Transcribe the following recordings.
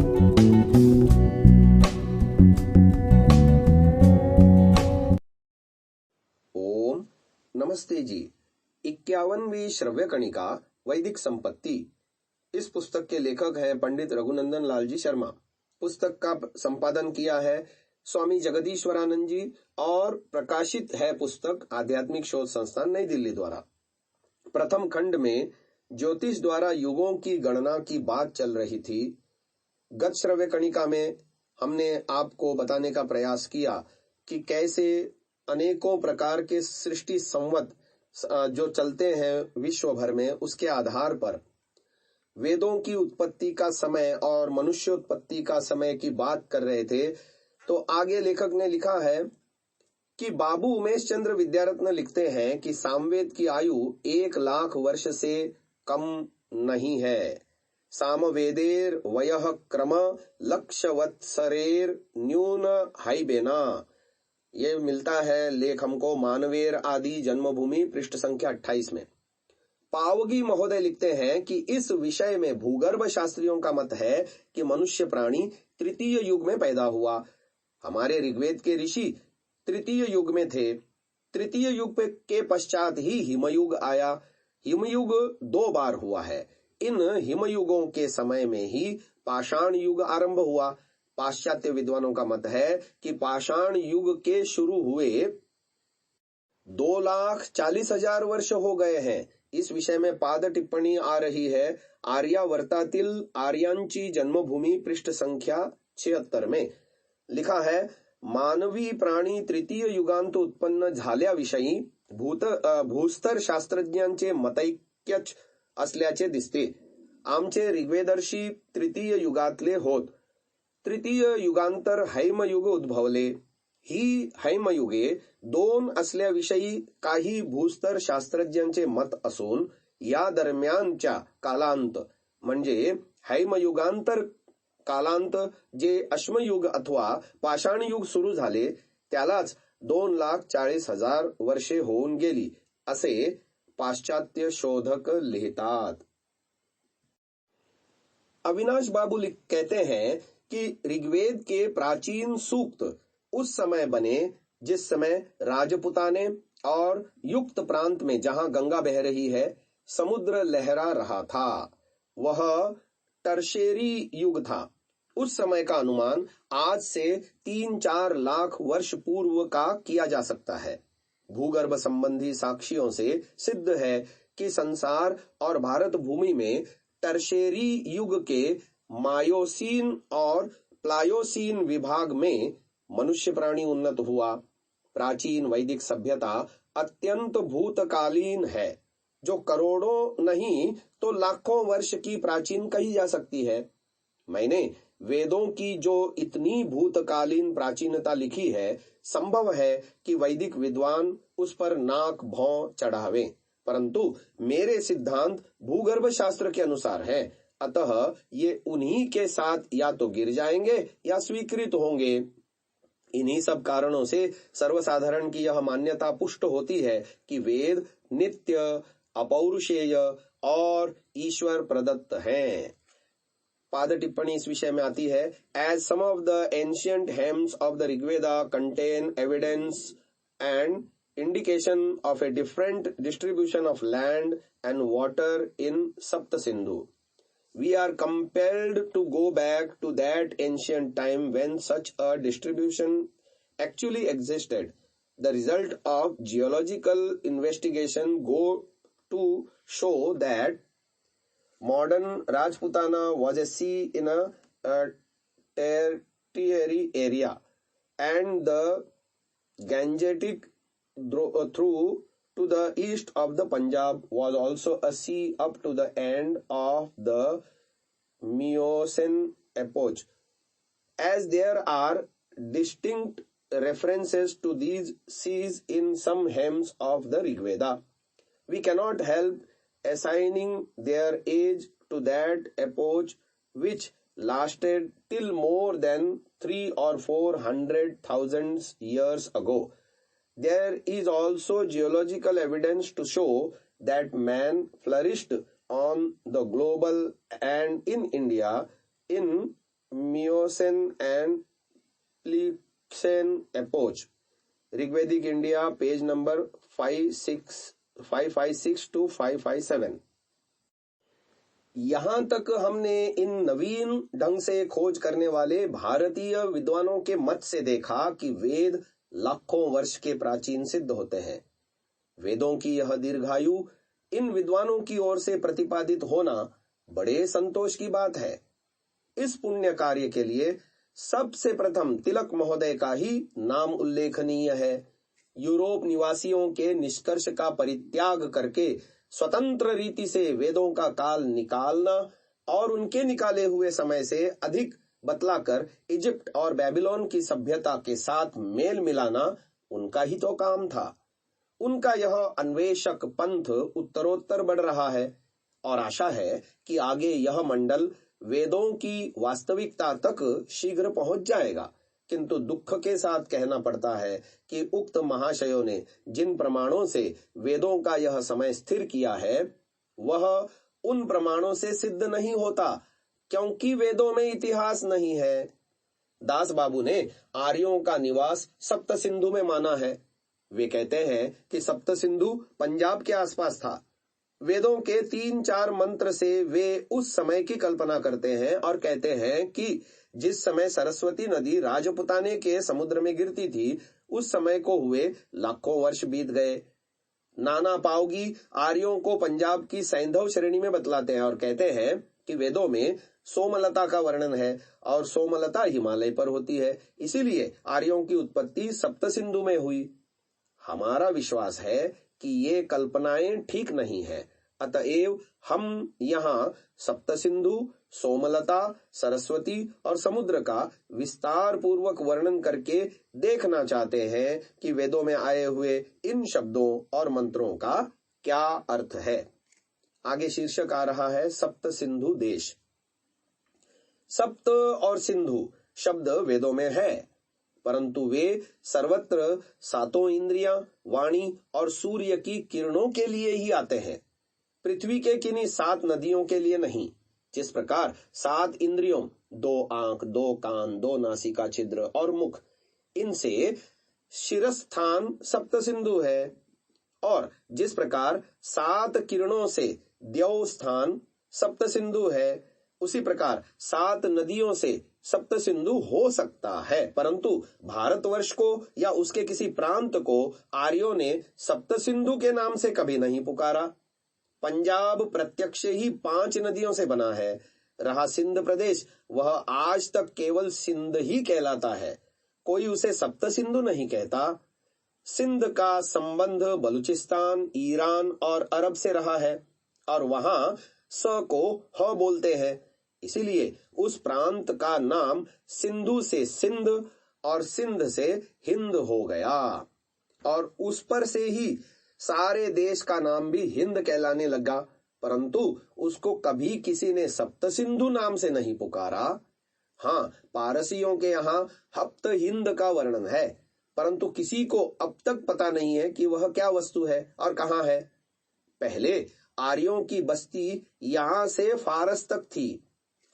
ओम नमस्ते जी। 51वीं श्रव्य कणिका वैदिक संपत्ति। इस पुस्तक के लेखक हैं पंडित रघुनंदन लाल जी शर्मा। पुस्तक का संपादन किया है स्वामी जगदीश्वरानंद जी और प्रकाशित है पुस्तक आध्यात्मिक शोध संस्थान नई दिल्ली द्वारा। प्रथम खंड में ज्योतिष द्वारा युगों की गणना की बात चल रही थी। गत श्रव्य कणिका में हमने आपको बताने का प्रयास किया कि कैसे अनेकों प्रकार के सृष्टि संवत जो चलते हैं विश्व भर में, उसके आधार पर वेदों की उत्पत्ति का समय और मनुष्य उत्पत्ति का समय की बात कर रहे थे। तो आगे लेखक ने लिखा है कि बाबू उमेश चंद्र विद्यारत्न लिखते हैं कि सामवेद की आयु 1,00,000 वर्ष से कम नहीं है। सामवेदेर वयः क्रम लक्षवत्सरेर न्यून हाइबेना। ये मिलता है लेख हमको मानवेर आदि जन्मभूमि पृष्ठ संख्या 28 में। पावगी महोदय लिखते हैं कि इस विषय में भूगर्भ शास्त्रियों का मत है कि मनुष्य प्राणी तृतीय युग में पैदा हुआ। हमारे ऋग्वेद के ऋषि तृतीय युग में थे। तृतीय युग के पश्चात ही हिमयुग आया। हिमयुग 2 बार हुआ है। इन हिमयुगों के समय में ही पाषाण युग आरंभ हुआ। पाश्चात्य विद्वानों का मत है कि पाषाण युग के शुरू हुए 2,40,000 वर्ष हो गए हैं। इस विषय में पाद टिप्पणी आ रही है आर्यावर्तातील आर्यांची जन्मभूमि पृष्ठ संख्या 76 में। लिखा है, मानवी प्राणी तृतीय युगांत उत्पन्न झाल्याविषयी भूस्तर शास्त्रज्ञांचे मतैक्यच असल्याचे दिसते। आमचे ऋग्वेदर्षी तृतीय युगातले होत। तृतीय युगांतर हैमयुग उद्भवले। ही हैमयुगे 2 असल्याविषयी काही भूस्तर शास्त्रज्ञांचे मत असून या दरम्यानच्या कालांत म्हणजे हैमयुगांतर कालांत जे अश्मयुग अथवा पाषाण युग सुरू झाले त्यालाच 2,40,000 वर्षे होऊन गेली असे पाश्चात्य शोधक लिहितात। अविनाश बाबू कहते हैं कि ऋग्वेद के प्राचीन सूक्त उस समय बने जिस समय राजपुताने और युक्त प्रांत में जहां गंगा बह रही है समुद्र लहरा रहा था। वह टर्शेरी युग था। उस समय का अनुमान आज से 3-4 लाख वर्ष पूर्व का किया जा सकता है। भूगर्भ संबंधी साक्ष्यों से सिद्ध है कि संसार और भारत भूमि में टर्शेरी युग के मायोसीन और प्लायोसीन विभाग में मनुष्य प्राणी उन्नत हुआ। प्राचीन वैदिक सभ्यता अत्यंत भूतकालीन है, जो करोड़ों नहीं तो लाखों वर्ष की प्राचीन कही जा सकती है। मैंने वेदों की जो इतनी भूतकालीन प्राचीनता लिखी है, संभव है कि वैदिक विद्वान उस पर नाक भौं चढ़ावे, परंतु मेरे सिद्धांत भूगर्भ शास्त्र के अनुसार है। अतः ये उन्हीं के साथ या तो गिर जाएंगे या स्वीकृत होंगे। इन्हीं सब कारणों से सर्वसाधारण की यह मान्यता पुष्ट होती है कि वेद नित्य, अपौरुषेय और ईश्वर प्रदत्त हैं। पाद टिप्पणी इस विषय में आती है, as some of the ancient hymns of the Rigveda contain evidence and indication of a different distribution of land and water in Sapt Sindhu. We are compelled to go back to that ancient time when such a distribution actually existed. The result of geological investigation go to show that modern Rajputana was a sea in a tertiary area, and the Gangetic through to the east of the Punjab was also a sea up to the end of the Miocene epoch. As there are distinct references to these seas in some hymns of the Rigveda, we cannot help assigning their age to that epoch which lasted till more than 300,000 or 400,000 years ago. There is also geological evidence to show that man flourished on the global and in India in Miocene and Pliocene epoch, Rigvedic India, page number 556 to 557। यहां तक हमने इन नवीन ढंग से खोज करने वाले भारतीय विद्वानों के मत से देखा कि वेद लाखों वर्ष के प्राचीन सिद्ध होते हैं। वेदों की यह दीर्घायु इन विद्वानों की ओर से प्रतिपादित होना बड़े संतोष की बात है। इस पुण्य कार्य के लिए सबसे प्रथम तिलक महोदय का ही नाम उल्लेखनीय है। यूरोप निवासियों के निष्कर्ष का परित्याग करके स्वतंत्र रीति से वेदों का काल निकालना और उनके निकाले हुए समय से अधिक बतलाकर इजिप्ट और बेबीलोन की सभ्यता के साथ मेल मिलाना उनका ही तो काम था। उनका यह अन्वेषक पंथ उत्तरोत्तर बढ़ रहा है और आशा है कि आगे यह मंडल वेदों की वास्तविकता तक शीघ्र पहुंच जाएगा। किंतु दुख के साथ कहना पड़ता है कि उक्त महाशयों ने जिन प्रमाणों से वेदों का यह समय स्थिर किया है वह उन प्रमाणों से सिद्ध नहीं होता, क्योंकि वेदों में इतिहास नहीं है। दास बाबू ने आर्यों का निवास सप्त सिंधु में माना है। वे कहते हैं कि सप्त सिंधु पंजाब के आसपास था। वेदों के 3-4 मंत्र से वे उस समय की कल्पना करते हैं और कहते हैं कि जिस समय सरस्वती नदी राजपुताने के समुद्र में गिरती थी उस समय को हुए लाखों वर्ष बीत गए। नाना पावगी आर्यों को पंजाब की सैंधव श्रेणी में बतलाते हैं और कहते हैं कि वेदों में सोमलता का वर्णन है और सोमलता हिमालय पर होती है, इसीलिए आर्यों की उत्पत्ति सप्त सिंधु में हुई। हमारा विश्वास है कि ये कल्पनाएं ठीक नहीं है, अतएव हम यहाँ सप्त सिंधु, सोमलता, सरस्वती और समुद्र का विस्तार पूर्वक वर्णन करके देखना चाहते हैं कि वेदों में आए हुए इन शब्दों और मंत्रों का क्या अर्थ है। आगे शीर्षक आ रहा है सप्त सिंधु देश। सप्त और सिंधु शब्द वेदों में है, परंतु वे सर्वत्र सातों इंद्रियां, वाणी और सूर्य की किरणों के लिए ही आते हैं, पृथ्वी के किन्हीं 7 नदियों के लिए नहीं। जिस प्रकार 7 इंद्रियों, 2 आंख, 2 कान, 2 नासिका छिद्र और मुख, इनसे शिरस्थान सप्त सिंधु है, और जिस प्रकार 7 किरणों से द्यौ स्थान सप्त सिंधु है, उसी प्रकार 7 नदियों से सप्त सिंधु हो सकता है। परंतु भारतवर्ष को या उसके किसी प्रांत को आर्यों ने सप्त सिंधु के नाम से कभी नहीं पुकारा। पंजाब प्रत्यक्ष ही 5 नदियों से बना है। रहा सिंध प्रदेश, वह आज तक केवल सिंध ही कहलाता है, कोई उसे सप्त सिंधु नहीं कहता। सिंध का संबंध बलूचिस्तान, ईरान और अरब से रहा है और वहां स को ह बोलते हैं, इसीलिए उस प्रांत का नाम सिंधु से सिंध और सिंध से हिंद हो गया, और उस पर से ही सारे देश का नाम भी हिंद कहलाने लगा। परंतु उसको कभी किसी ने सप्त सिंधु नाम से नहीं पुकारा। हाँ, पारसियों के यहाँ हप्त हिंद का वर्णन है, परंतु किसी को अब तक पता नहीं है कि वह क्या वस्तु है और कहाँ है। पहले आर्यों की बस्ती यहाँ से फारस तक थी।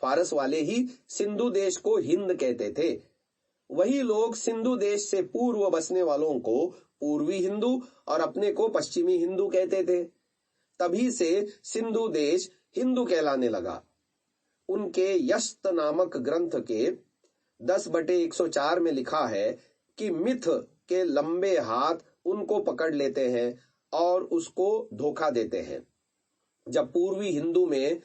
फारस वाले ही सिंधु देश को हिंद कहते थे। वही लोग सिंधु देश से पूर्व बसने वालों को पूर्वी हिंदू और अपने को पश्चिमी हिंदू कहते थे। तभी से सिंधु देश हिंदू कहलाने लगा। उनके यस्त नामक ग्रंथ के 10/104 में लिखा है कि मिथ के लंबे हाथ उनको पकड़ लेते हैं और उसको धोखा देते हैं। जब पूर्वी हिंदू में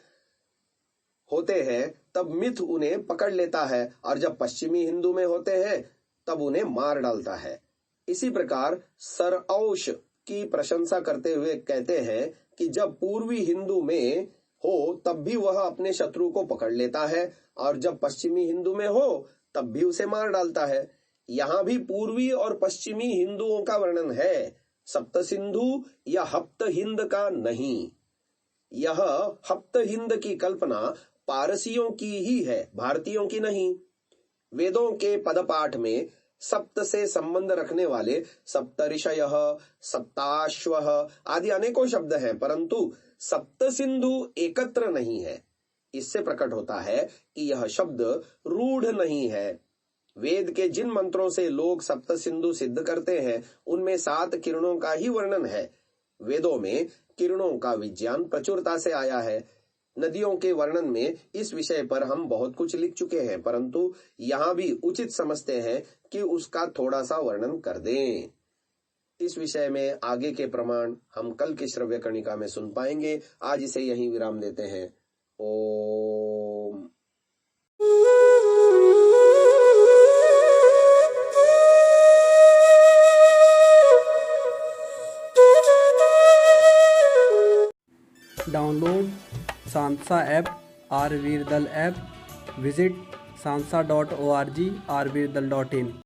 होते हैं तब मिथ उन्हें पकड़ लेता है, और जब पश्चिमी हिंदू में होते हैं तब उन्हें मार डालता है। इसी प्रकार सरऔश की प्रशंसा करते हुए कहते हैं कि जब पूर्वी हिंदू में हो तब भी वह अपने शत्रु को पकड़ लेता है, और जब पश्चिमी हिंदू में हो तब भी उसे मार डालता है। यहाँ भी पूर्वी और पश्चिमी हिंदुओं का वर्णन है, सप्त सिंधु या हप्त हिंद का नहीं। यह हप्त हिंद की कल्पना पारसियों की ही है, भारतीयों की नहीं। वेदों के पदपाठ में सप्त से संबंध रखने वाले सप्तऋषयः, सप्ताश्वः आदि अनेकों शब्द हैं, परंतु सप्त सिंधु एकत्र नहीं है। इससे प्रकट होता है कि यह शब्द रूढ़ नहीं है। वेद के जिन मंत्रों से लोग सप्त सिंधु सिद्ध करते हैं उनमें 7 किरणों का ही वर्णन है। वेदों में किरणों का विज्ञान प्रचुरता से आया है। नदियों के वर्णन में इस विषय पर हम बहुत कुछ लिख चुके हैं, परंतु यहाँ भी उचित समझते हैं कि उसका थोड़ा सा वर्णन कर दें। इस विषय में आगे के प्रमाण हम कल की श्रव्य कणिका में सुन पाएंगे। आज इसे यहीं विराम देते हैं। ओम। डाउनलोड सांसा ऐप, आरवीरदल ऐप, विजिट sansa.org, rvirdal.in।